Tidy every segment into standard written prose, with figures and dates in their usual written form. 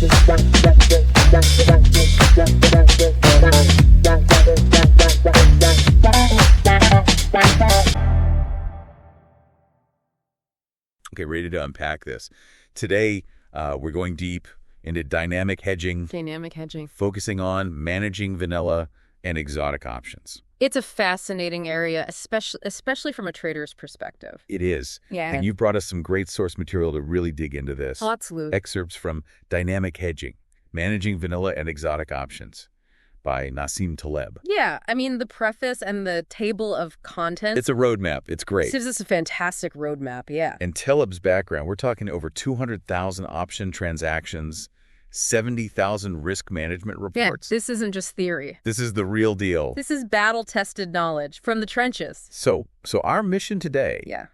Okay, ready to unpack this. Today, we're going deep into dynamic hedging. Dynamic hedging. Focusing on managing vanilla and exotic options. It's a fascinating area, especially from a trader's perspective. It is. Yeah. And you've brought us some great source material to really dig into this. Absolutely. Excerpts from Dynamic Hedging, Managing Vanilla and Exotic Options by Nassim Taleb. Yeah, I mean, the preface and the table of contents. It's a roadmap. It's great. This is a fantastic roadmap, yeah. And Taleb's background, we're talking over 200,000 option transactions, 70,000 risk management reports. Yeah, this isn't just theory. This is the real deal. This is battle-tested knowledge from the trenches. So our mission today Yeah.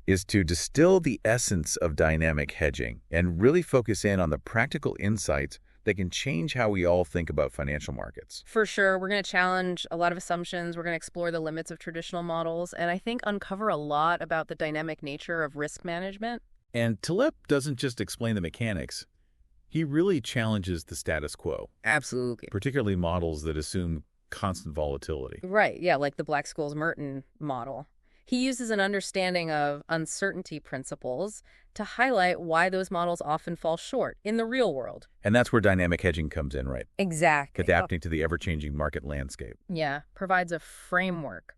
is to distill the essence of dynamic hedging and really focus in on the practical insights that can change how we all think about financial markets. For sure. We're going to challenge a lot of assumptions. We're going to explore the limits of traditional models, and I think uncover a lot about the dynamic nature of risk management. And Taleb doesn't just explain the mechanics. He really challenges the status quo, Absolutely. particularly models that assume constant volatility. Right, yeah, like the Black-Scholes-Merton model. He uses an understanding of uncertainty principles to highlight why those models often fall short in the real world. And that's where dynamic hedging comes in, right? Exactly. Adapting to the ever-changing market landscape. Yeah, provides a framework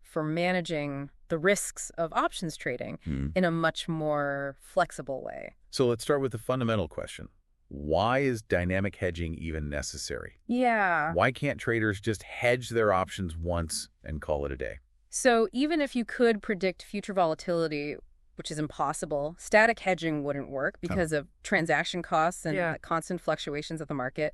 for managing the risks of options trading in a much more flexible way. So let's start with the fundamental question. Why is dynamic hedging even necessary? Yeah. Why can't traders just hedge their options once and call it a day? So even if you could predict future volatility, which is impossible, static hedging wouldn't work because of transaction costs and the constant fluctuations of the market.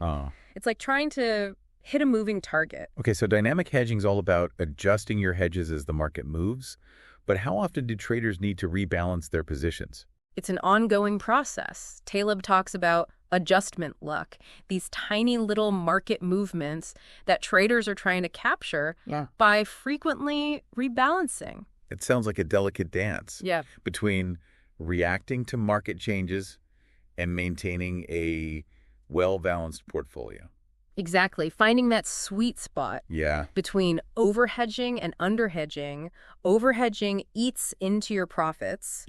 It's like trying to hit a moving target. Okay, so dynamic hedging is all about adjusting your hedges as the market moves. But how often do traders need to rebalance their positions? It's an ongoing process. Taleb talks about adjustment luck, these tiny little market movements that traders are trying to capture by frequently rebalancing. It sounds like a delicate dance between reacting to market changes and maintaining a well-balanced portfolio. Exactly. Finding that sweet spot between overhedging and underhedging. Overhedging eats into your profits.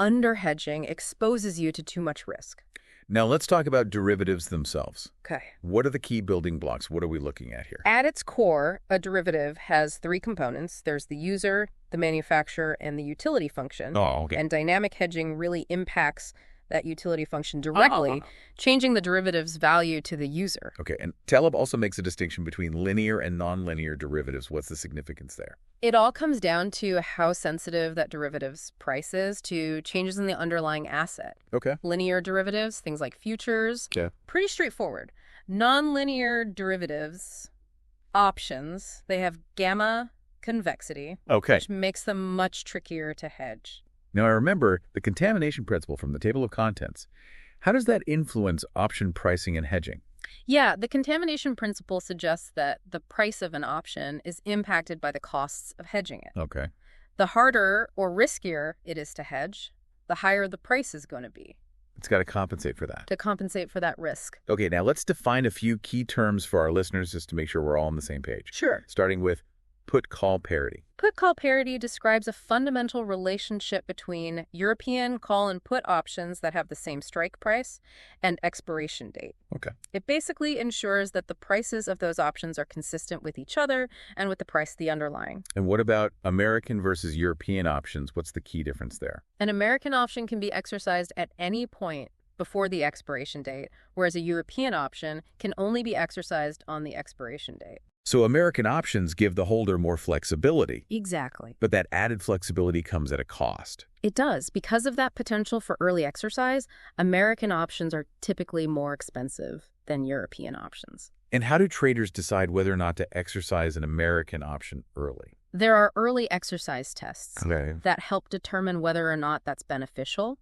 Underhedging exposes you to too much risk. Now let's talk about derivatives themselves. Okay. What are the key building blocks? What are we looking at here? At its core, a derivative has three components. There's the user, the manufacturer, and the utility function. Oh, okay. And dynamic hedging really impacts that utility function directly, changing the derivative's value to the user. Okay, and Taleb also makes a distinction between linear and nonlinear derivatives. What's the significance there? It all comes down to how sensitive that derivative's price is to changes in the underlying asset. Okay. Linear derivatives, things like futures, pretty straightforward. Nonlinear derivatives, options, they have gamma convexity, which makes them much trickier to hedge. Now, I remember the contamination principle from the table of contents. How does that influence option pricing and hedging? Yeah, the contamination principle suggests that the price of an option is impacted by the costs of hedging it. Okay. The harder or riskier it is to hedge, the higher the price is going to be. It's got to compensate for that. To compensate for that risk. Okay, now let's define a few key terms for our listeners just to make sure we're all on the same page. Sure. Starting with put-call parity. Put-call parity describes a fundamental relationship between European call and put options that have the same strike price and expiration date. Okay. It basically ensures that the prices of those options are consistent with each other and with the price of the underlying. And what about American versus European options? What's the key difference there? An American option can be exercised at any point before the expiration date, whereas a European option can only be exercised on the expiration date. So American options give the holder more flexibility. Exactly. But that added flexibility comes at a cost. It does. Because of that potential for early exercise, American options are typically more expensive than European options. And how do traders decide whether or not to exercise an American option early? There are early exercise tests that help determine whether or not that's beneficial.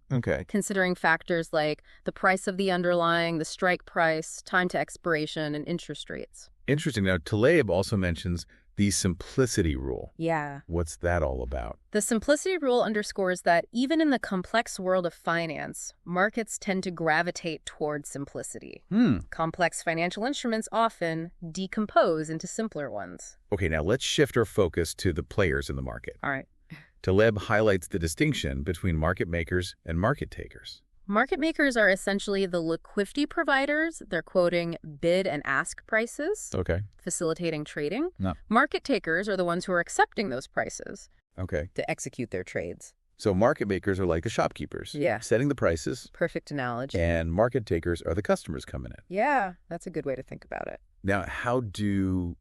Considering factors like the price of the underlying, the strike price, time to expiration, and interest rates. Interesting. Now, Taleb also mentions The simplicity rule. Yeah. What's that all about? The simplicity rule underscores that even in the complex world of finance, markets tend to gravitate towards simplicity. Complex financial instruments often decompose into simpler ones. Okay, now let's shift our focus to the players in the market. All right. Taleb highlights the distinction between market makers and market takers. Market makers are essentially the liquidity providers. They're quoting bid and ask prices, facilitating trading. No. Market takers are the ones who are accepting those prices to execute their trades. So market makers are like the shopkeepers, setting the prices. Perfect analogy. And market takers are the customers coming in. Yeah, that's a good way to think about it. Now, how do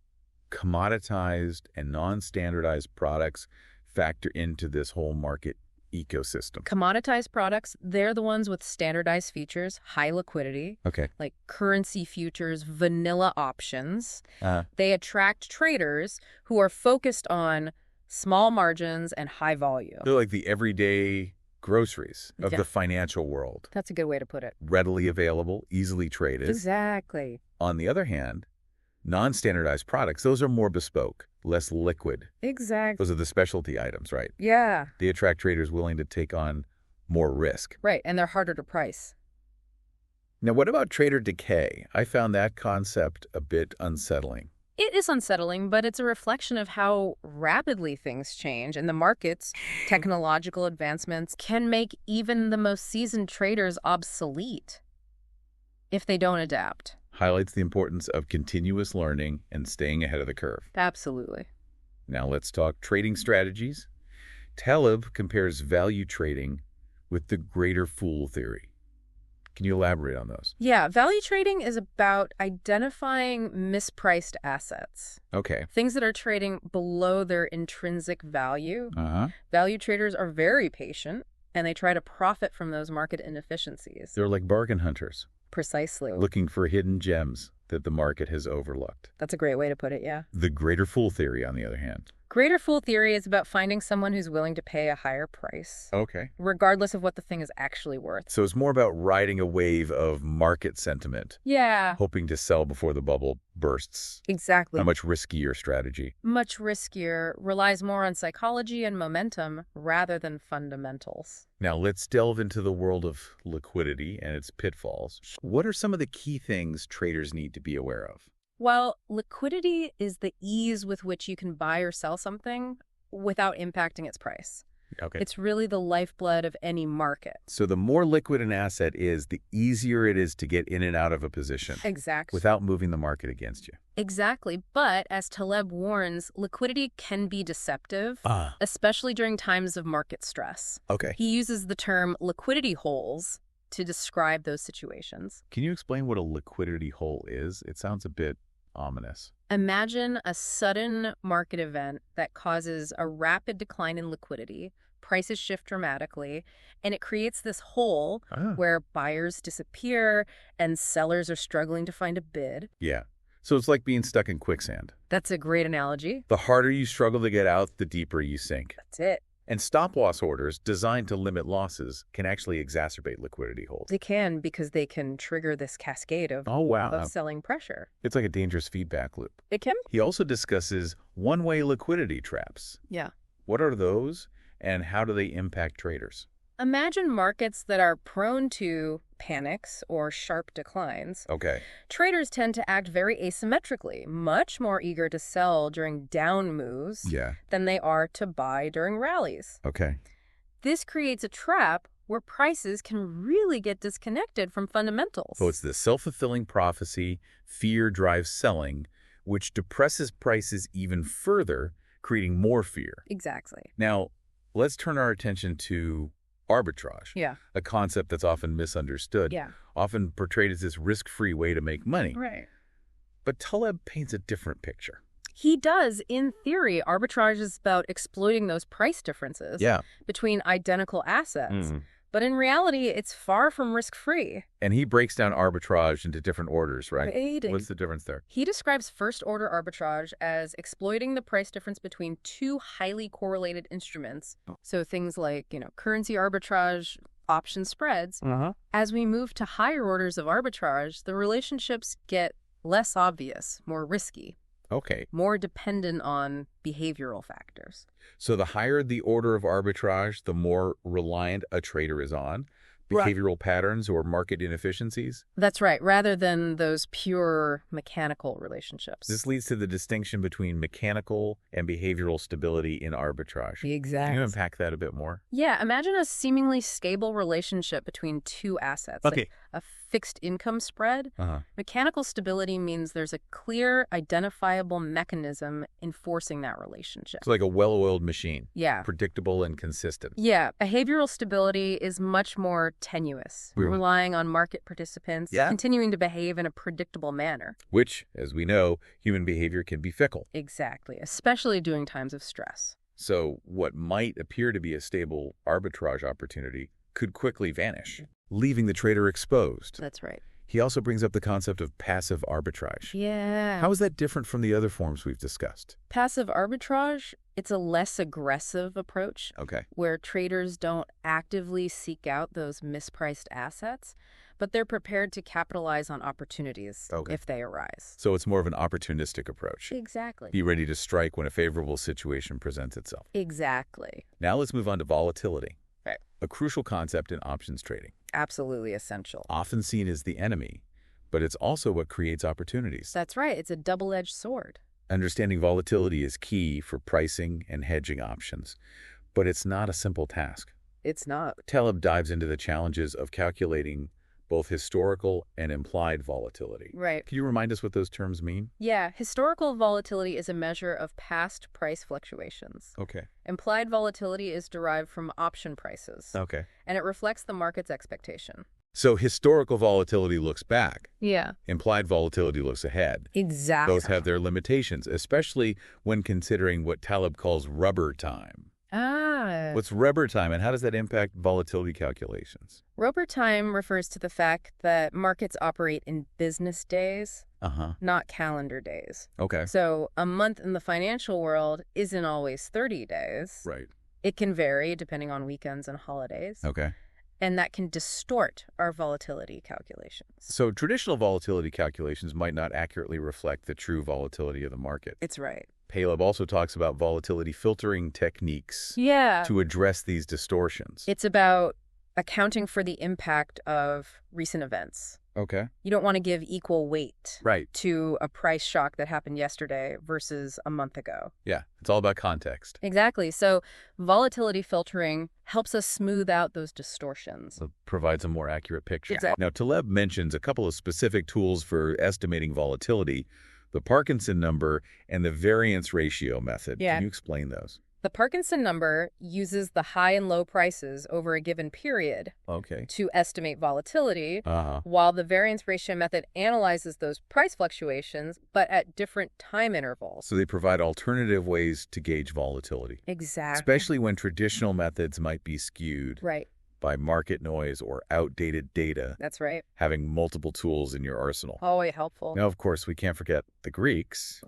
commoditized and non-standardized products factor into this whole market ecosystem? Commoditized products, they're the ones with standardized features, high liquidity, like currency futures, vanilla options. They attract traders who are focused on small margins and high volume. They're like the everyday groceries of the financial world. That's a good way to put it. Readily available, easily traded. Exactly. On the other hand, non-standardized products, those are more bespoke, less liquid. Exactly. Those are the specialty items, right? Yeah. They attract traders willing to take on more risk. Right, and they're harder to price. Now, what about trader decay? I found that concept a bit unsettling. It is unsettling, but it's a reflection of how rapidly things change. And the markets, technological advancements can make even the most seasoned traders obsolete if they don't adapt. Highlights the importance of continuous learning and staying ahead of the curve. Absolutely. Now let's talk trading strategies. Taleb compares value trading with the greater fool theory. Can you elaborate on those? Yeah, value trading is about identifying mispriced assets. Things that are trading below their intrinsic value. Value traders are very patient, and they try to profit from those market inefficiencies. They're like bargain hunters. Precisely. Looking for hidden gems that the market has overlooked. That's a great way to put it, yeah. The greater fool theory, on the other hand. Greater fool theory is about finding someone who's willing to pay a higher price. Regardless of what the thing is actually worth. So it's more about riding a wave of market sentiment. Yeah. Hoping to sell before the bubble bursts. Exactly. A much riskier strategy. Much riskier, relies more on psychology and momentum rather than fundamentals. Now let's delve into the world of liquidity and its pitfalls. What are some of the key things traders need to be aware of? Well, liquidity is the ease with which you can buy or sell something without impacting its price. It's really the lifeblood of any market. So the more liquid an asset is, the easier it is to get in and out of a position. Exactly. Without moving the market against you. Exactly. But as Taleb warns, liquidity can be deceptive, especially during times of market stress. He uses the term liquidity holes to describe those situations. Can you explain what a liquidity hole is? It sounds a bit ominous. Imagine a sudden market event that causes a rapid decline in liquidity, prices shift dramatically, and it creates this hole where buyers disappear and sellers are struggling to find a bid. Yeah. So it's like being stuck in quicksand. That's a great analogy. The harder you struggle to get out, the deeper you sink. That's it. And stop-loss orders designed to limit losses can actually exacerbate liquidity holes. They can, because they can trigger this cascade of, of selling pressure. It's like a dangerous feedback loop. It can. He also discusses one-way liquidity traps. Yeah. What are those, and how do they impact traders? Imagine markets that are prone to panics or sharp declines. Traders tend to act very asymmetrically, much more eager to sell during down moves than they are to buy during rallies. This creates a trap where prices can really get disconnected from fundamentals. So it's the self-fulfilling prophecy, fear drives selling, which depresses prices even further, creating more fear. Exactly. Now, let's turn our attention to arbitrage, a concept that's often misunderstood, often portrayed as this risk-free way to make money. But Taleb paints a different picture. He does. In theory, arbitrage is about exploiting those price differences between identical assets. But in reality, it's far from risk-free. And he breaks down arbitrage into different orders, right? What's the difference there? He describes first-order arbitrage as exploiting the price difference between two highly correlated instruments. So things like, currency arbitrage, option spreads. As we move to higher orders of arbitrage, the relationships get less obvious, more risky. Okay. More dependent on behavioral factors. So the higher the order of arbitrage, the more reliant a trader is on behavioral patterns or market inefficiencies? That's right, rather than those pure mechanical relationships. This leads to the distinction between mechanical and behavioral stability in arbitrage. Exactly. Can you unpack that a bit more? Yeah, imagine a seemingly stable relationship between two assets. Okay. Like a fixed income spread. Mechanical stability means there's a clear, identifiable mechanism enforcing that relationship. It's like a well-oiled machine. Yeah. Predictable and consistent. Yeah. Behavioral stability is much more tenuous, relying on market participants, continuing to behave in a predictable manner. Which, as we know, human behavior can be fickle. Exactly, especially during times of stress. So what might appear to be a stable arbitrage opportunity could quickly vanish, leaving the trader exposed. That's right. He also brings up the concept of passive arbitrage. Yeah. How is that different from the other forms we've discussed? Passive arbitrage, it's a less aggressive approach. Okay. Where traders don't actively seek out those mispriced assets, but they're prepared to capitalize on opportunities if they arise. So it's more of an opportunistic approach. Exactly. Be ready to strike when a favorable situation presents itself. Exactly. Now let's move on to volatility. Right. A crucial concept in options trading. Absolutely essential. Often seen as the enemy, but it's also what creates opportunities. That's right. It's a double-edged sword. Understanding volatility is key for pricing and hedging options, but it's not a simple task. It's not. Taleb dives into the challenges of calculating both historical and implied volatility. Right. Can you remind us what those terms mean? Yeah. Historical volatility is a measure of past price fluctuations. Okay. Implied volatility is derived from option prices. Okay. And it reflects the market's expectation. So historical volatility looks back. Yeah. Implied volatility looks ahead. Exactly. Both have their limitations, especially when considering what Taleb calls rubber time. What's rubber time, and how does that impact volatility calculations? Rubber time refers to the fact that markets operate in business days, not calendar days. Okay. So a month in the financial world isn't always 30 days. Right. It can vary depending on weekends and holidays. Okay. And that can distort our volatility calculations. So traditional volatility calculations might not accurately reflect the true volatility of the market. It's right. Taleb also talks about volatility filtering techniques to address these distortions. It's about accounting for the impact of recent events. Okay. You don't want to give equal weight to a price shock that happened yesterday versus a month ago. Yeah, it's all about context. Exactly. So volatility filtering helps us smooth out those distortions. It provides a more accurate picture. Exactly. Now, Taleb mentions a couple of specific tools for estimating volatility, the Parkinson number and the variance ratio method. Yeah. Can you explain those? The Parkinson number uses the high and low prices over a given period to estimate volatility, while the variance ratio method analyzes those price fluctuations, but at different time intervals. So they provide alternative ways to gauge volatility. Exactly. Especially when traditional methods might be skewed by market noise or outdated data. That's right. Having multiple tools in your arsenal. Always helpful. Now, of course, we can't forget the Greeks.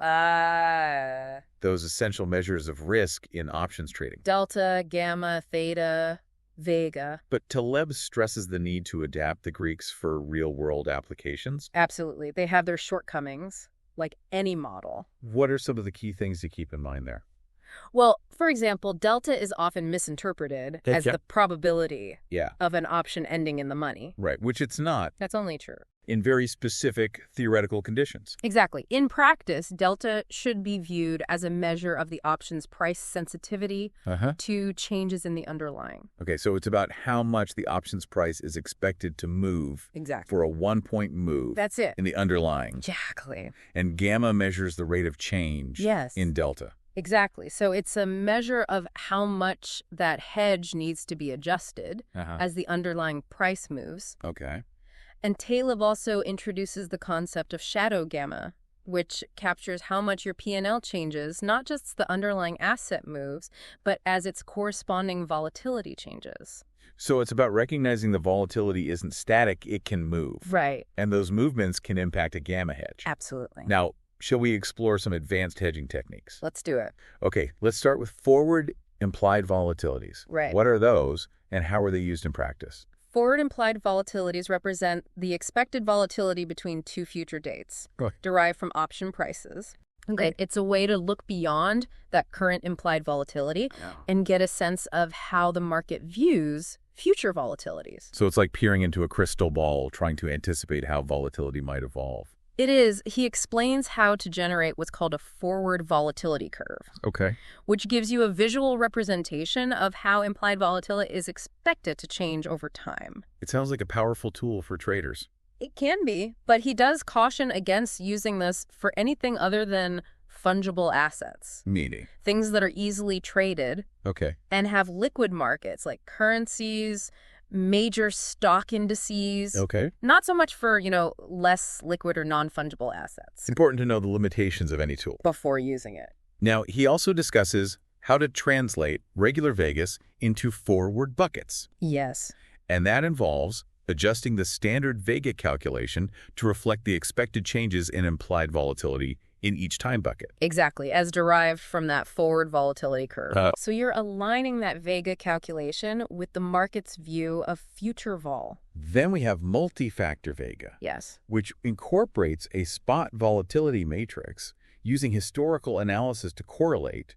Those essential measures of risk in options trading. Delta, gamma, theta, Vega. But Taleb stresses the need to adapt the Greeks for real-world applications. Absolutely. They have their shortcomings, like any model. What are some of the key things to keep in mind there? Well, for example, delta is often misinterpreted as the probability of an option ending in the money. Right, which it's not. That's only true. In very specific theoretical conditions. Exactly. In practice, delta should be viewed as a measure of the option's price sensitivity to changes in the underlying. Okay, so it's about how much the option's price is expected to move for a 1-point move. That's it. In the underlying. Exactly. And gamma measures the rate of change in delta. Exactly. So it's a measure of how much that hedge needs to be adjusted as the underlying price moves. Okay. And Taleb also introduces the concept of shadow gamma, which captures how much your P&L changes, not just the underlying asset moves, but as its corresponding volatility changes. So it's about recognizing the volatility isn't static, it can move. Right. And those movements can impact a gamma hedge. Absolutely. Now, shall we explore some advanced hedging techniques? Let's do it. Okay, let's start with forward implied volatilities. Right. What are those, and how are they used in practice? Forward implied volatilities represent the expected volatility between two future dates, derived from option prices. Okay. It's a way to look beyond that current implied volatility and get a sense of how the market views future volatilities. So it's like peering into a crystal ball, trying to anticipate how volatility might evolve. It is. He explains how to generate what's called a forward volatility curve. Okay. Which gives you a visual representation of how implied volatility is expected to change over time. It sounds like a powerful tool for traders. It can be, but he does caution against using this for anything other than fungible assets. Meaning? Things that are easily traded. Okay. And have liquid markets like currencies, major stock indices. Okay. Not so much for, less liquid or non-fungible assets. It's important to know the limitations of any tool before using it. Now, he also discusses how to translate regular Vegas into forward buckets. Yes. And that involves adjusting the standard Vega calculation to reflect the expected changes in implied volatility in each time bucket. Exactly, as derived from that forward volatility curve. So you're aligning that Vega calculation with the market's view of future vol. Then we have multi-factor Vega. Yes. Which incorporates a spot volatility matrix using historical analysis to correlate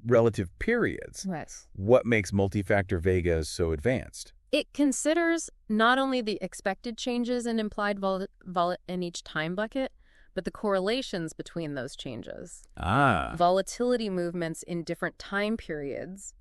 relative periods. Yes. What makes multi-factor Vega so advanced? It considers not only the expected changes in implied vol in each time bucket, but the correlations between those changes. Volatility movements in different time periods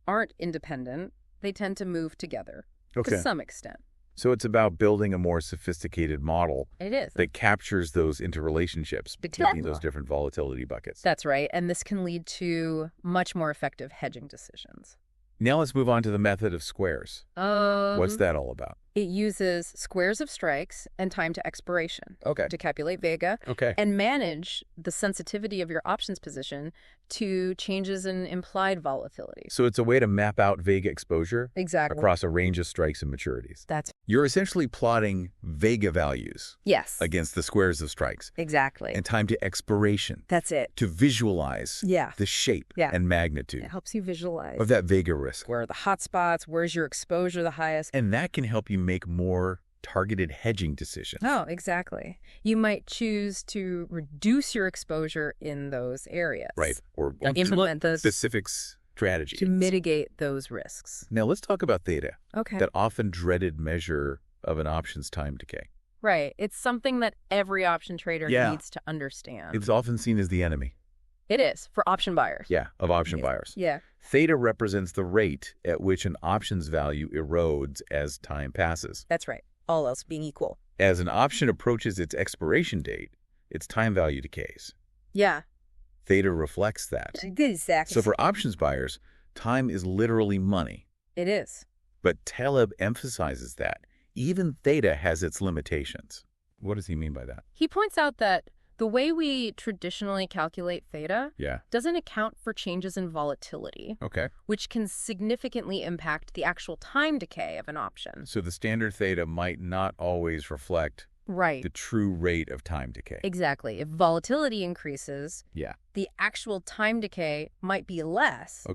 aren't independent. They tend to move together to some extent. So it's about building a more sophisticated model. It is. That captures those interrelationships between those different volatility buckets. That's right. And this can lead to much more effective hedging decisions. Now let's move on to the method of squares. What's that all about? It uses squares of strikes and time to expiration to calculate Vega and manage the sensitivity of your options position to changes in implied volatility. So it's a way to map out Vega exposure across a range of strikes and maturities. You're essentially plotting Vega values against the squares of strikes. Exactly. And time to expiration. That's it. To visualize the shape and magnitude. It helps you visualize. Of that Vega risk. Where are the hot spots? Where's your exposure the highest? And that can help you make more targeted hedging decisions. Oh, exactly. You might choose to reduce your exposure in those areas. Right. Or implement those specific strategies. To mitigate those risks. Now let's talk about Theta. Okay. That often dreaded measure of an option's time decay. Right. It's something that every option trader needs to understand. It's often seen as the enemy. It is, for option buyers. Yeah, of option buyers. Yeah. Theta represents the rate at which an option's value erodes as time passes. That's right. All else being equal. As an option approaches its expiration date, its time value decays. Yeah. Theta reflects that. Exactly. So for options buyers, time is literally money. It is. But Taleb emphasizes that even Theta has its limitations. What does he mean by that? He points out that the way we traditionally calculate Theta doesn't account for changes in volatility, which can significantly impact the actual time decay of an option. So the standard Theta might not always reflect the true rate of time decay. Exactly. If volatility increases, the actual time decay might be less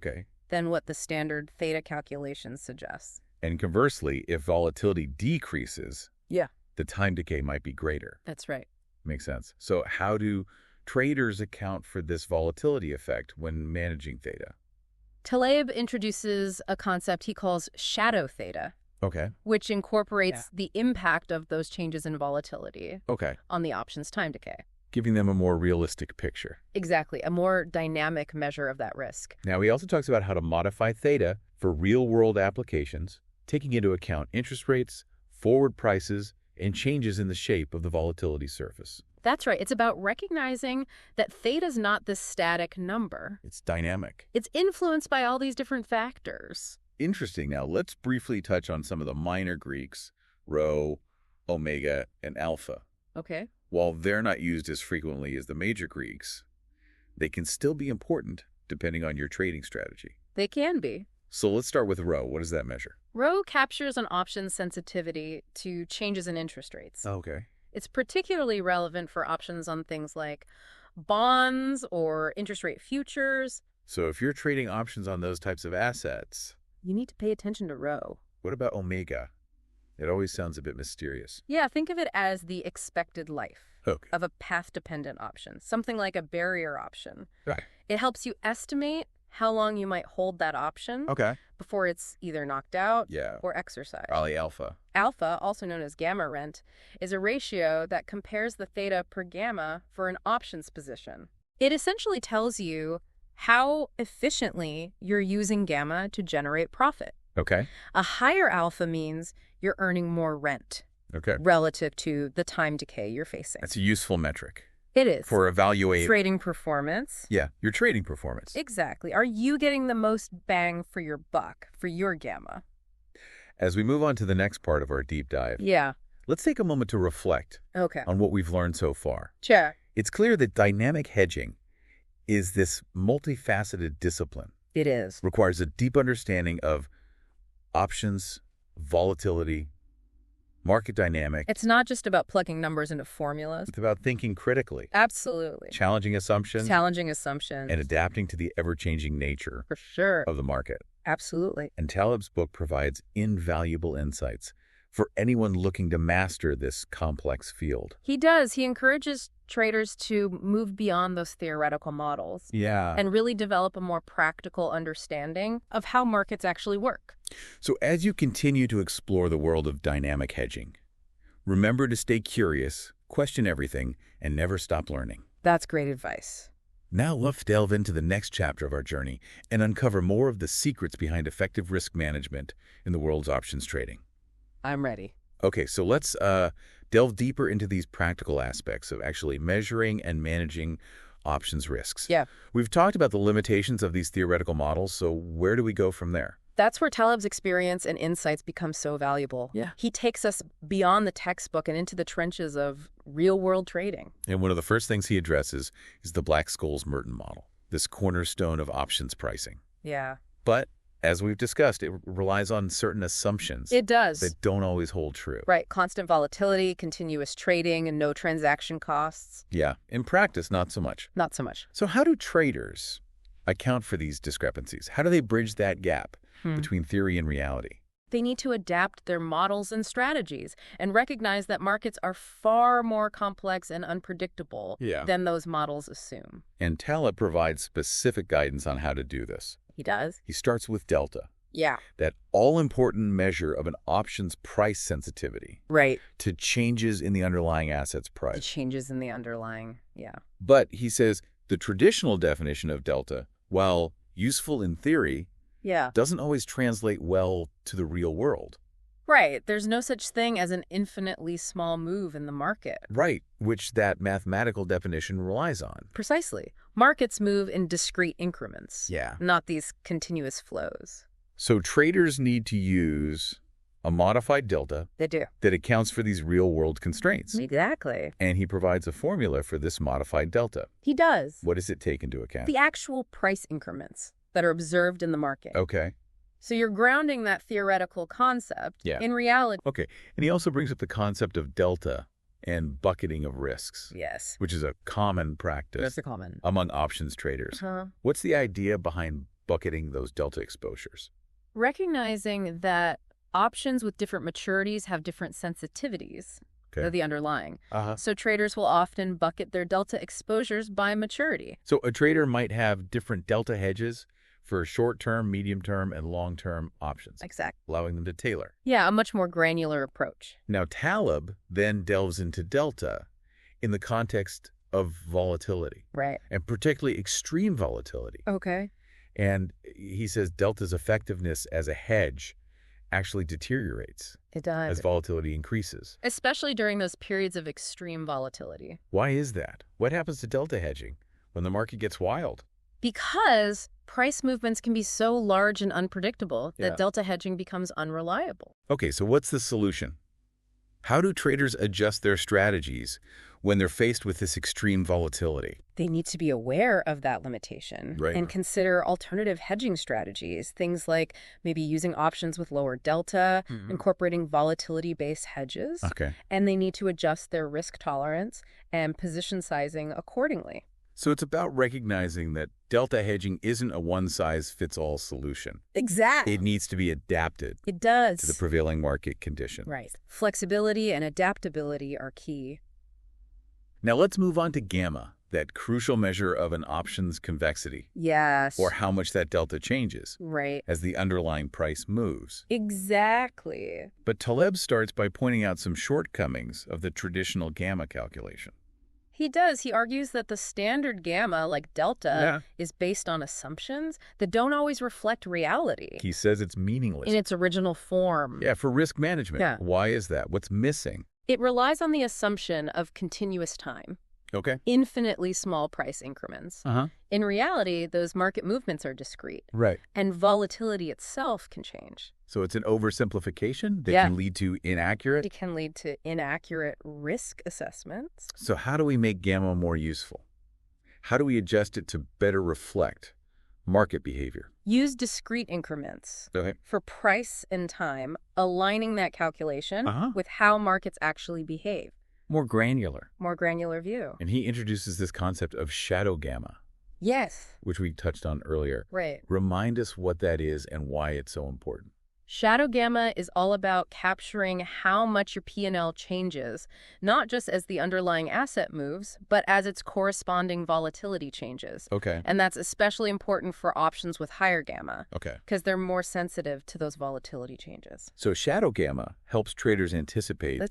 than what the standard Theta calculation suggests. And conversely, if volatility decreases, the time decay might be greater. That's right. Makes sense. So how do traders account for this volatility effect when managing Theta? Taleb introduces a concept he calls shadow Theta, which incorporates the impact of those changes in volatility on the option's time decay. Giving them a more realistic picture. Exactly, a more dynamic measure of that risk. Now, he also talks about how to modify Theta for real-world applications, taking into account interest rates, forward prices, and changes in the shape of the volatility surface. That's right. It's about recognizing that Theta's not this static number. It's dynamic. It's influenced by all these different factors. Interesting. Now, let's briefly touch on some of the minor Greeks, rho, omega, and alpha. Okay. While they're not used as frequently as the major Greeks, they can still be important depending on your trading strategy. They can be. So let's start with rho. What does that measure? Rho captures an option's sensitivity to changes in interest rates. It's particularly relevant for options on things like bonds or interest rate futures. So if you're trading options on those types of assets, you need to pay attention to rho. What about omega? It always sounds a bit mysterious. Yeah, think of it as the expected life. of a path-dependent option, something like a barrier option. Right. It helps you estimate how long you might hold that option before it's either knocked out or exercised. Probably alpha. Alpha, also known as gamma rent, is a ratio that compares the theta per gamma for an options position. It essentially tells you how efficiently you're using gamma to generate profit. Okay. A higher alpha means you're earning more rent relative to the time decay you're facing. That's a useful metric. It is. For evaluating trading performance. Yeah, your trading performance. Exactly. Are you getting the most bang for your buck for your gamma? As we move on to the next part of our deep dive, let's take a moment to reflect on what we've learned so far. Sure. It's clear that dynamic hedging is this multifaceted discipline. It is. Requires a deep understanding of options, volatility, market dynamic. It's not just about plugging numbers into formulas. It's about thinking critically. Absolutely. Challenging assumptions. And adapting to the ever-changing nature of the market. Absolutely. And Taleb's book provides invaluable insights for anyone looking to master this complex field. He does. He encourages traders to move beyond those theoretical models. And really develop a more practical understanding of how markets actually work. So as you continue to explore the world of dynamic hedging, remember to stay curious, question everything, and never stop learning. That's great advice. Now let's delve into the next chapter of our journey and uncover more of the secrets behind effective risk management in the world's options trading. I'm ready. Okay, so let's delve deeper into these practical aspects of actually measuring and managing options risks. We've talked about the limitations of these theoretical models, so where do we go from there? That's where Taleb's experience and insights become so valuable. He takes us beyond the textbook and into the trenches of real-world trading. And one of the first things he addresses is the Black-Scholes-Merton model, this cornerstone of options pricing. But as we've discussed, it relies on certain assumptions. It does. That don't always hold true. Right. Constant volatility, continuous trading, and no transaction costs. In practice, not so much. Not so much. So how do traders account for these discrepancies? How do they bridge that gap between theory and reality? They need to adapt their models and strategies and recognize that markets are far more complex and unpredictable than those models assume. And Taleb provides specific guidance on how to do this. He does. He starts with delta. That all-important measure of an option's price sensitivity. To changes in the underlying asset's price. The changes in the underlying, But he says the traditional definition of delta, while useful in theory, doesn't always translate well to the real world. Right. There's no such thing as an infinitely small move in the market. Right, which that mathematical definition relies on. Precisely. Markets move in discrete increments. Not these continuous flows. So traders need to use a modified delta. They do. That accounts for these real-world constraints. Exactly. And he provides a formula for this modified delta. He does. What does it take into account? The actual price increments that are observed in the market. So you're grounding that theoretical concept in reality. And he also brings up the concept of delta and bucketing of risks. Which is a common practice. That's a common. Among options traders. What's the idea behind bucketing those delta exposures? Recognizing that options with different maturities have different sensitivities. They're the underlying. So traders will often bucket their delta exposures by maturity. So a trader might have different delta hedges for short-term, medium-term, and long-term options. Exactly. Allowing them to tailor. A much more granular approach. Now, Taleb then delves into delta in the context of volatility. And particularly extreme volatility. And he says delta's effectiveness as a hedge actually deteriorates. It does. As volatility increases. Especially during those periods of extreme volatility. Why is that? What happens to delta hedging when the market gets wild? Because price movements can be so large and unpredictable that delta hedging becomes unreliable. So what's the solution? How do traders adjust their strategies when they're faced with this extreme volatility? They need to be aware of that limitation and consider alternative hedging strategies, things like maybe using options with lower delta, incorporating volatility-based hedges, and they need to adjust their risk tolerance and position sizing accordingly. So it's about recognizing that delta hedging isn't a one-size-fits-all solution. Exactly. It needs to be adapted. It does. To the prevailing market condition. Flexibility and adaptability are key. Now let's move on to gamma, that crucial measure of an option's convexity. Yes. Or how much that delta changes. Right. As the underlying price moves. Exactly. But Taleb starts by pointing out some shortcomings of the traditional gamma calculation. He does. He argues that the standard gamma, like delta, is based on assumptions that don't always reflect reality. He says it's meaningless. In its original form. Yeah, for risk management. Yeah. Why is that? What's missing? It relies on the assumption of continuous time. Okay. Infinitely small price increments. In reality, those market movements are discrete. Right. And volatility itself can change. So it's an oversimplification that can lead to inaccurate? It can lead to inaccurate risk assessments. So how do we make gamma more useful? How do we adjust it to better reflect market behavior? Use discrete increments for price and time, aligning that calculation with how markets actually behave. More granular. More granular view. And he introduces this concept of shadow gamma. Yes. Which we touched on earlier. Right. Remind us what that is and why it's so important. Shadow gamma is all about capturing how much your P&L changes, not just as the underlying asset moves, but as its corresponding volatility changes. Okay. And that's especially important for options with higher gamma. Okay. Because they're more sensitive to those volatility changes. So shadow gamma helps traders anticipate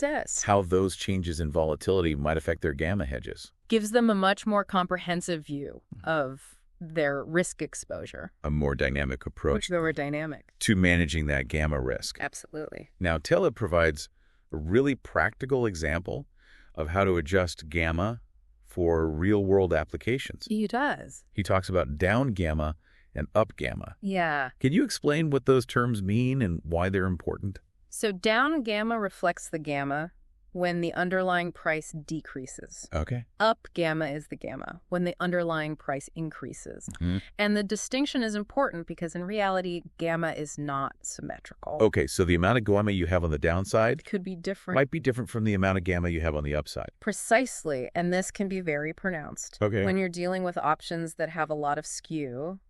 how those changes in volatility might affect their gamma hedges. Gives them a much more comprehensive view of their risk exposure. A more dynamic approach. To managing that gamma risk. Absolutely. Now, Taleb provides a really practical example of how to adjust gamma for real-world applications. He does. He talks about down gamma and up gamma. Yeah. Can you explain what those terms mean and why they're important? So down gamma reflects the gamma when the underlying price decreases. Okay. Up gamma is the gamma when the underlying price increases. And the distinction is important because in reality, gamma is not symmetrical. Okay, so the amount of gamma you have on the downside could be different. Might be different from the amount of gamma you have on the upside. Precisely, and this can be very pronounced. Okay. When you're dealing with options that have a lot of skew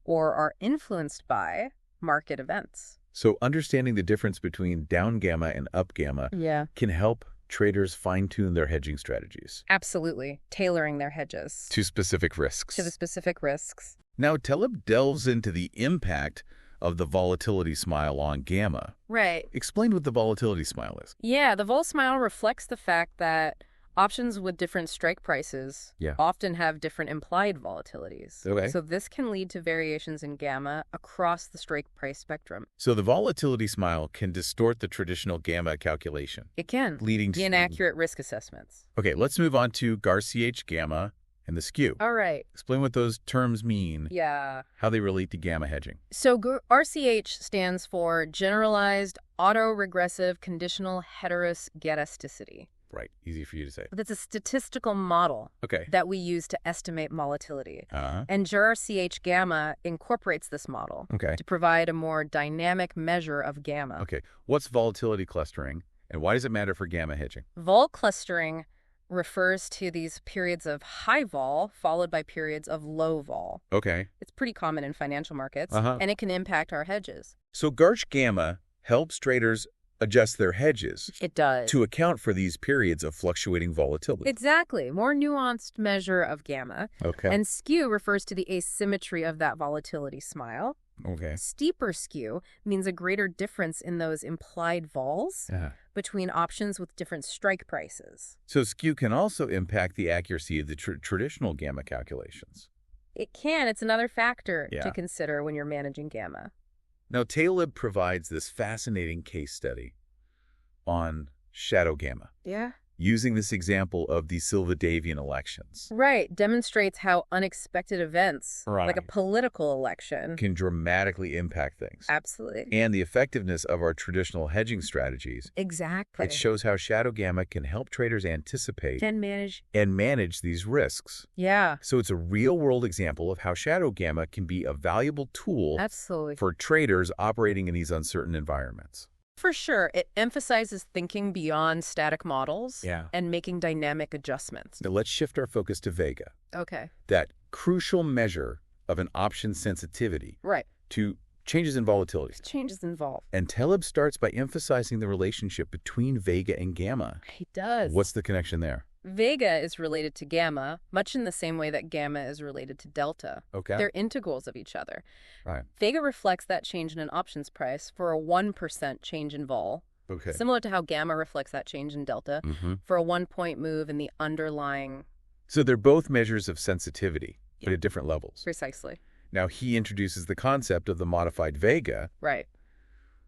or are influenced by market events. So understanding the difference between down gamma and up gamma can help traders fine-tune their hedging strategies. Absolutely. Tailoring their hedges. To specific risks. To the specific risks. Now, Taleb delves into the impact of the volatility smile on gamma. Right. Explain what the volatility smile is. Yeah, the vol smile reflects the fact that options with different strike prices often have different implied volatilities. Okay. So this can lead to variations in gamma across the strike price spectrum. So the volatility smile can distort the traditional gamma calculation. It can. Leading to inaccurate risk assessments. Okay, let's move on to GAR-CH gamma and the skew. All right. Explain what those terms mean. Yeah. How they relate to gamma hedging. So RCH stands for Generalized Autoregressive Conditional Heteroscedasticity. Right. Easy for you to say. That's a statistical model that we use to estimate volatility. And GAR-CH gamma incorporates this model to provide a more dynamic measure of gamma. Okay. What's volatility clustering, and why does it matter for gamma hedging? Vol clustering refers to these periods of high vol followed by periods of low vol. Okay. It's pretty common in financial markets, and it can impact our hedges. So GAR-CH gamma helps traders adjust their hedges. It does. To account for these periods of fluctuating volatility. Exactly. More nuanced measure of gamma. Okay. And skew refers to the asymmetry of that volatility smile. Okay. Steeper skew means a greater difference in those implied vols between options with different strike prices. So skew can also impact the accuracy of the traditional gamma calculations. It can. It's another factor to consider when you're managing gamma. Now, Taleb provides this fascinating case study on shadow gamma. Yeah. Using this example of the Silva-Davian elections. Right. Demonstrates how unexpected events, like a political election, can dramatically impact things. Absolutely. And the effectiveness of our traditional hedging strategies. Exactly. It shows how shadow gamma can help traders anticipate and manage these risks. Yeah. So it's a real-world example of how shadow gamma can be a valuable tool for traders operating in these uncertain environments. For sure. It emphasizes thinking beyond static models and making dynamic adjustments. Now let's shift our focus to Vega. Okay. That crucial measure of an option sensitivity to Changes in volatility. Changes in vol. And Taleb starts by emphasizing the relationship between Vega and gamma. He does. What's the connection there? Vega is related to gamma, much in the same way that gamma is related to delta. Okay. They're integrals of each other. Right. Vega reflects that change in an options price for a 1% change in vol. Okay. Similar to how gamma reflects that change in delta for a 1-point move in the underlying. So they're both measures of sensitivity, but at different levels. Precisely. Now, he introduces the concept of the modified Vega. Right.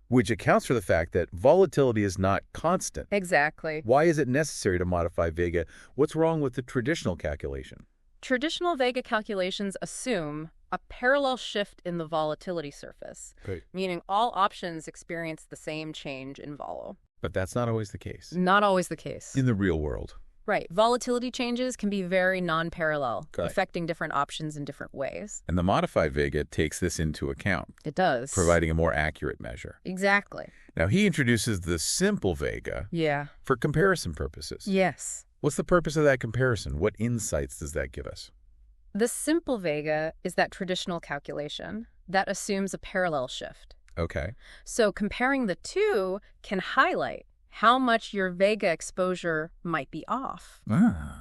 Which accounts for the fact that volatility is not constant. Exactly. Why is it necessary to modify Vega? What's wrong with the traditional calculation? Traditional Vega calculations assume a parallel shift in the volatility surface, meaning all options experience the same change in volo. But that's not always the case. Not always the case. In the real world. Right. Volatility changes can be very non-parallel, affecting different options in different ways. And the modified Vega takes this into account. It does. Providing a more accurate measure. Exactly. Now, he introduces the simple Vega for comparison purposes. Yes. What's the purpose of that comparison? What insights does that give us? The simple Vega is that traditional calculation that assumes a parallel shift. Okay. So comparing the two can highlight how much your Vega exposure might be off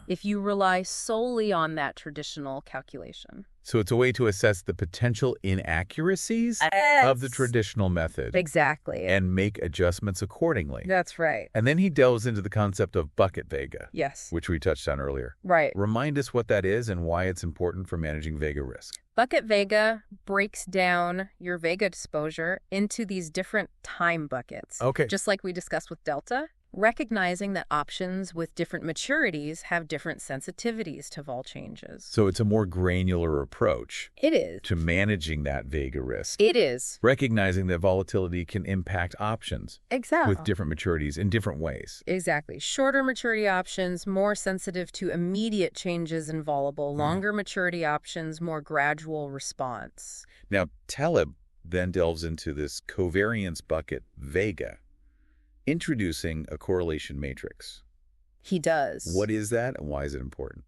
if you rely solely on that traditional calculation. So it's a way to assess the potential inaccuracies of the traditional method. Exactly. And make adjustments accordingly. That's right. And then he delves into the concept of bucket Vega. Yes. Which we touched on earlier. Right. Remind us what that is and why it's important for managing Vega risk. Bucket Vega breaks down your Vega exposure into these different time buckets. Okay. Just like we discussed with Delta, recognizing that options with different maturities have different sensitivities to vol changes. So it's a more granular approach. It is. To managing that Vega risk. It is. Recognizing that volatility can impact options. Exactly. With different maturities in different ways. Exactly. Shorter maturity options, more sensitive to immediate changes in volable. Longer maturity options, more gradual response. Now, Taleb then delves into this covariance bucket Vega, introducing a correlation matrix. He does. What is that and why is it important?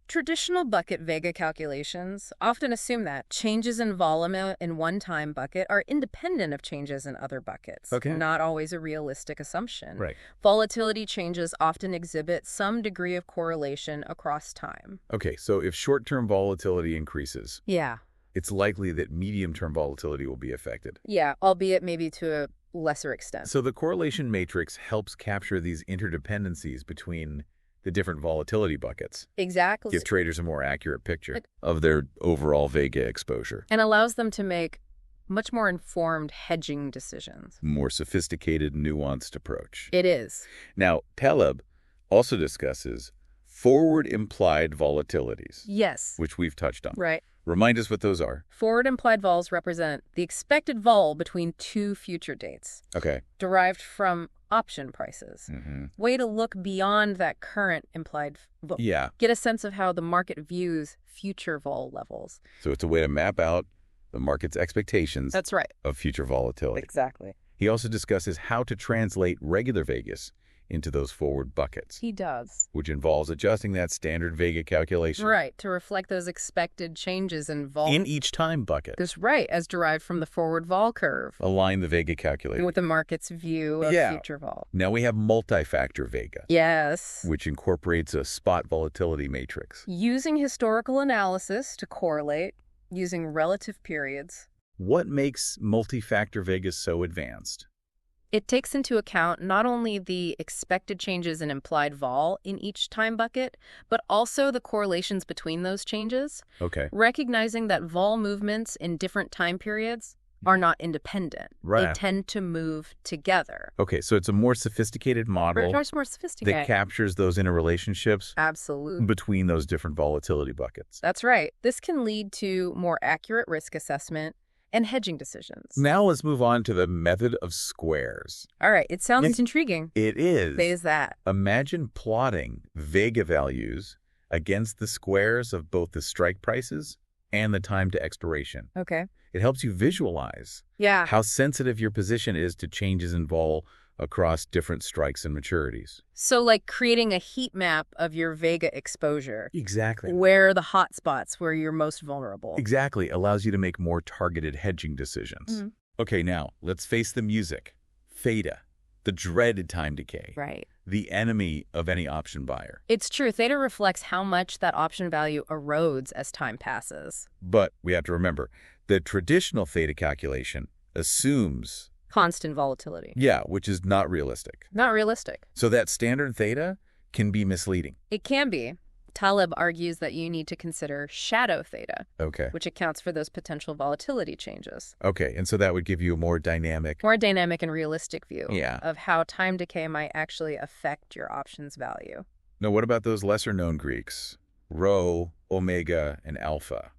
Traditional bucket Vega calculations often assume that changes in volume in one time bucket are independent of changes in other buckets. Okay. Not always a realistic assumption. Right. Volatility changes often exhibit some degree of correlation across time. Okay, so if short-term volatility increases, it's likely that medium-term volatility will be affected. Yeah, albeit maybe to a lesser extent. So the correlation matrix helps capture these interdependencies between the different volatility buckets. Exactly. Give traders a more accurate picture of their overall Vega exposure. And allows them to make much more informed hedging decisions. More sophisticated, nuanced approach. It is. Now, Taleb also discusses forward implied volatilities. Yes. Which we've touched on. Right. Remind us what those are. Forward implied vols represent the expected vol between two future dates. Okay. Derived from option prices. Way to look beyond that current implied vol. Yeah. Get a sense of how the market views future vol levels. So it's a way to map out the market's expectations. That's right. Of future volatility. Exactly. He also discusses how to translate regular Vegas into those forward buckets. He does. Which involves adjusting that standard Vega calculation. Right, to reflect those expected changes in vol. In each time bucket. That's right, as derived from the forward vol curve. Align the Vega calculation. With the market's view of future vol. Now we have multi-factor Vega. Yes. Which incorporates a spot volatility matrix. Using historical analysis to correlate, using relative periods. What makes multi-factor Vega so advanced? It takes into account not only the expected changes in implied vol in each time bucket, but also the correlations between those changes. Okay. Recognizing that vol movements in different time periods are not independent. Right. They tend to move together. Okay, so it's a more sophisticated model. It's more sophisticated. That captures those interrelationships. Absolutely. Between those different volatility buckets. That's right. This can lead to more accurate risk assessment and hedging decisions. Now let's move on to the method of squares. All right. It sounds intriguing. It is. What is that? Imagine plotting Vega values against the squares of both the strike prices and the time to expiration. Okay. It helps you visualize how sensitive your position is to changes in vol across different strikes and maturities. So like creating a heat map of your Vega exposure. Exactly. Where are the hot spots where you're most vulnerable. Exactly. Allows you to make more targeted hedging decisions. Okay, now, let's face the music. Theta, the dreaded time decay. Right. The enemy of any option buyer. It's true. Theta reflects how much that option value erodes as time passes. But we have to remember, the traditional theta calculation assumes constant volatility. Yeah, which is not realistic. Not realistic. So that standard theta can be misleading. It can be. Taleb argues that you need to consider shadow theta, Okay. which accounts for those potential volatility changes. Okay, and so that would give you a more dynamic and realistic view Yeah. of how time decay might actually affect your options value. Now, what about those lesser-known Greeks? Rho, omega, and alpha.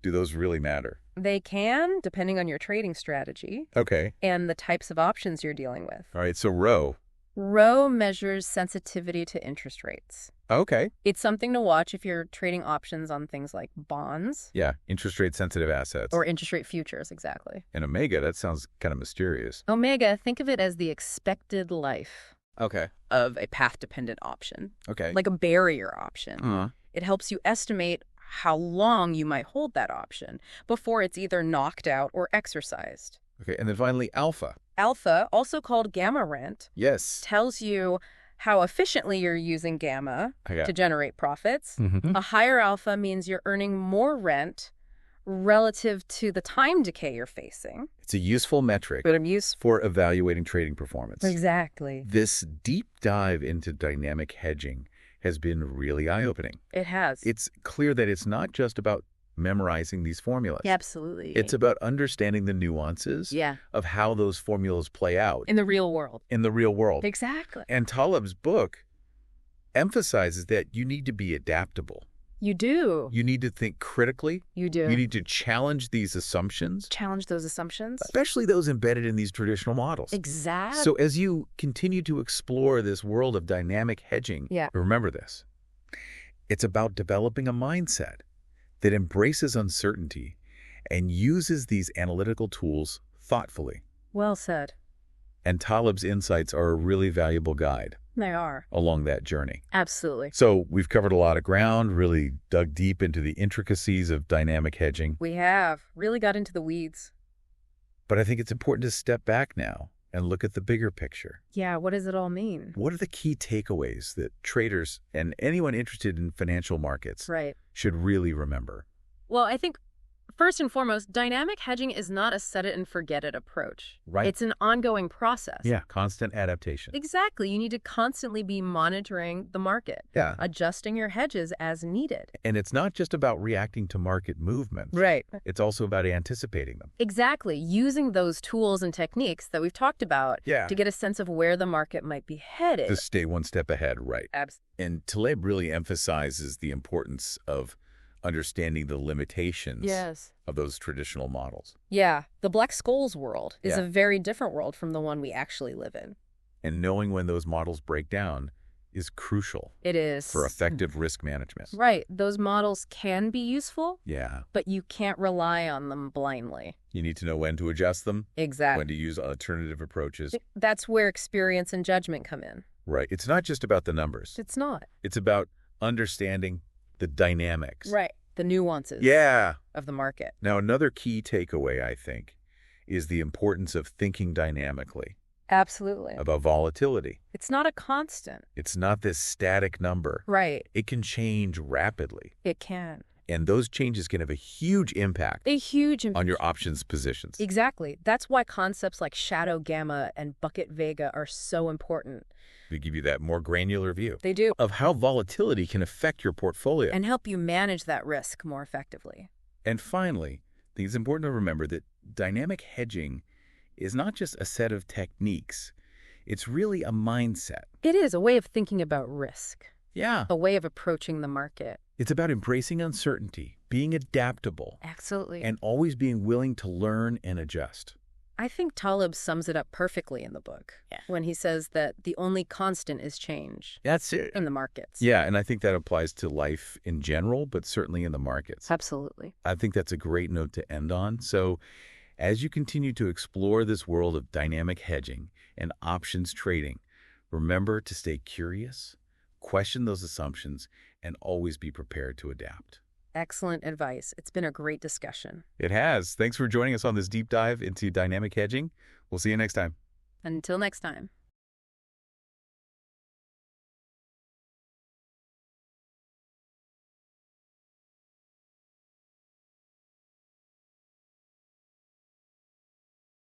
Do those really matter? They can, depending on your trading strategy Okay. and the types of options you're dealing with. All right, so Rho. Rho measures sensitivity to interest rates. Okay. It's something to watch if you're trading options on things like bonds. Yeah, interest rate sensitive assets. Or interest rate futures, exactly. And omega, that sounds kind of mysterious. Omega, think of it as the expected life Okay. of a path-dependent option. Okay. Like a barrier option. Uh-huh. It helps you estimate how long you might hold that option before it's either knocked out or exercised. Okay, and then finally, alpha. Alpha, also called gamma rent, Yes. tells you how efficiently you're using gamma to generate profits. Mm-hmm. A higher alpha means you're earning more rent relative to the time decay you're facing. It's a useful metric for evaluating trading performance. Exactly. This deep dive into dynamic hedging has been really eye-opening. It has. It's clear that it's not just about memorizing these formulas. Yeah, absolutely. It's about understanding the nuances of how those formulas play out. In the real world. In the real world. Exactly. And Taleb's book emphasizes that you need to be adaptable. You do. You need to think critically. You do. You need to challenge these assumptions. Challenge those assumptions. Especially those embedded in these traditional models. Exactly. So as you continue to explore this world of dynamic hedging, remember this. It's about developing a mindset that embraces uncertainty and uses these analytical tools thoughtfully. Well said. And Taleb's insights are a really valuable guide. They are. Along that journey. Absolutely. So we've covered a lot of ground, really dug deep into the intricacies of dynamic hedging. We have. Really got into the weeds. But I think it's important to step back now and look at the bigger picture. Yeah, what does it all mean? What are the key takeaways that traders and anyone interested in financial markets should really remember? Well, I think first and foremost, dynamic hedging is not a set-it-and-forget-it approach. Right. It's an ongoing process. Yeah, constant adaptation. Exactly. You need to constantly be monitoring the market. Yeah. Adjusting your hedges as needed. And it's not just about reacting to market movements. Right. It's also about anticipating them. Exactly. Using those tools and techniques that we've talked about to get a sense of where the market might be headed. To stay one step ahead, right. Absolutely. And Taleb really emphasizes the importance of understanding the limitations of those traditional models. Yeah, the Black-Scholes world is a very different world from the one we actually live in. And knowing when those models break down is crucial. It is. For effective risk management. Right. Those models can be useful. Yeah. But you can't rely on them blindly. You need to know when to adjust them. Exactly. When to use alternative approaches. That's where experience and judgment come in. Right. It's not just about the numbers. It's not. It's about understanding the dynamics. Right. The nuances of the market. Now, another key takeaway, I think, is the importance of thinking dynamically. Absolutely. About volatility. It's not a constant. It's not this static number. Right. It can change rapidly. It can. And those changes can have a huge impact. On your options positions. Exactly. That's why concepts like shadow gamma and bucket Vega are so important. They give you that more granular view. They do. Of how volatility can affect your portfolio. And help you manage that risk more effectively. And finally, I think it's important to remember that dynamic hedging is not just a set of techniques. It's really a mindset. It is a way of thinking about risk. Yeah. A way of approaching the market. It's about embracing uncertainty, being adaptable. Absolutely. And always being willing to learn and adjust. I think Taleb sums it up perfectly in the book when he says that the only constant is change. That's it. In the markets. Yeah, and I think that applies to life in general, but certainly in the markets. Absolutely. I think that's a great note to end on. So as you continue to explore this world of dynamic hedging and options trading, remember to stay curious, question those assumptions, and always be prepared to adapt. Excellent advice. It's been a great discussion. It has. Thanks for joining us on this deep dive into dynamic hedging. We'll see you next time. Until next time.